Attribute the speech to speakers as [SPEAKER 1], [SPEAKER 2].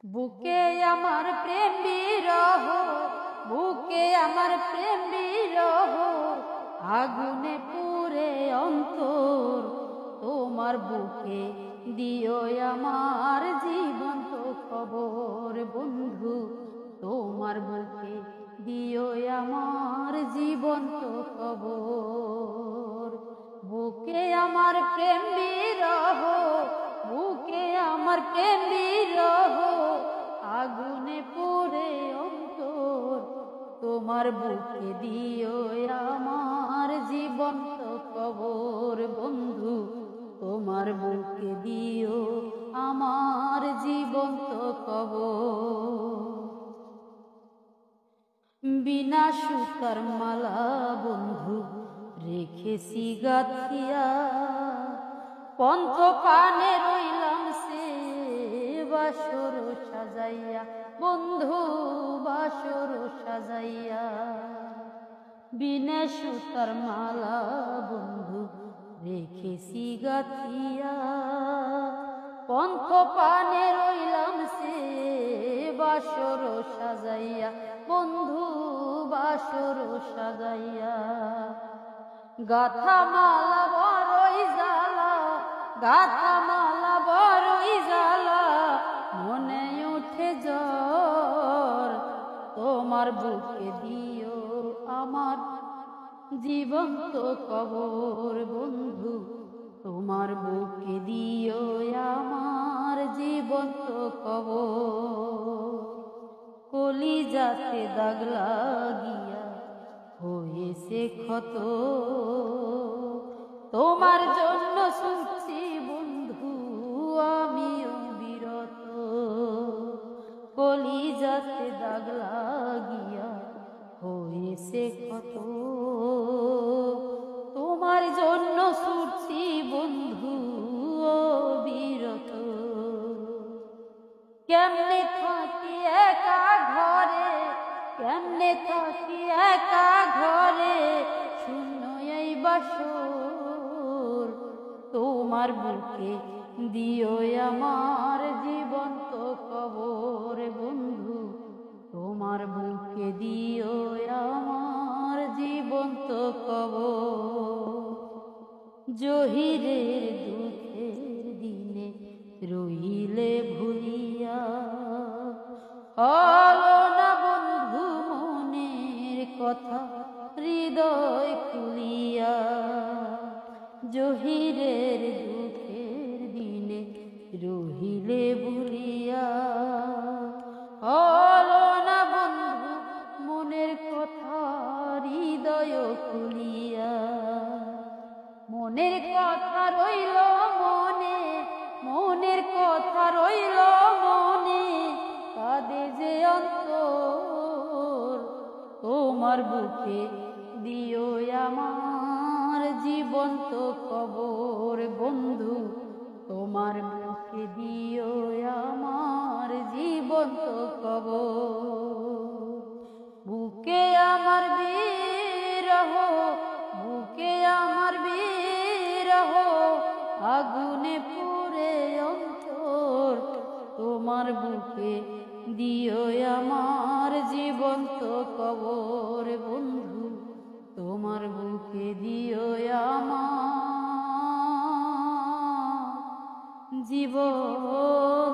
[SPEAKER 1] বুকে আমার প্রেম বিরহ, বুকে আমার প্রেম বিরহ, আগুনে পুড়ে অন্তর। তোমার বুকে দিও আমার জীবন্ত খবর বন্ধু, তোমার বুকে দিও আমার জীবন্ত খবর। বুকে আমার প্রেম বিরহ, বুকে আমার প্রেম বিরহ, আগুনে পুড়ে অন্তর। তোমার বুকে দিও আমার জীবন্ত খবর বন্ধু, তোমার বুকে দিও আমার জীবন্ত খবর। বিনা সুতার মালা বন্ধু রেখেছি গাথিয়া, পন্থ পানে রইলাম সে বাসর সাজাইয়া বন্ধু, বাসর সাজাইয়া। বিনা সুতার মালা বন্ধু রেখেছি গাথিয়া, পন্থ পানে রইলাম সে বাসর সাজাইয়া বন্ধু, বাসর সাজাইয়া। গাথা মালা বড়ই জ্বালা, গাথা মালা বড়ই জ্বালা, মনে উঠে জ্বর। তোমার বুকে দিও আমার জীবন্ত কবর বন্ধু, তোমার বুকে দিও আমার জীবন্ত কবর। কলিজাতে দাগ লাগিয়া হয়েছে ক্ষত, তোমার জন্য ছুটছি বন্ধু আমিও বিরত। কলিজাতে দাগ লাগিয়া হয়েছে ক্ষত, তোমার জন্য ছুটছি বন্ধু বিরত। কেমনে থাকি একা ঘরে, কেমনে থাকি একা ঘরে, শূন্য এই বাসর। তোমার বুকে দিও আমার জীবন্ত খবর বন্ধু, তোমার বুকে দিও আমার জীবন্ত খবর। জহিরের দুঃখের দিনে রইলে ভুলিয়া, হলো না বন্ধু মনের কথা হৃদয় খুলিয়া। জহিরের দুঃখের দিনে রহিলে ভুলিয়া, হলো না বন্ধু মনের কথা হৃদয় খুলিয়া। মনের কথা রইল মনে, মনের কথা রইল মনে, কাঁদে যে অন্তর। তোমার বুকে দিও আমার জীবন্ত খবর বন্ধু, তোমার বুকে দিও আমার জীবন্ত খবর। বুকে আমার বিরহ, বুকে আমার বিরহ, আগুনে পুড়ে অন্তর। তোমার বুকে দিও আমার জীবন্ত খবর বন্ধু, তোমার বুকে দিও আমার জীবন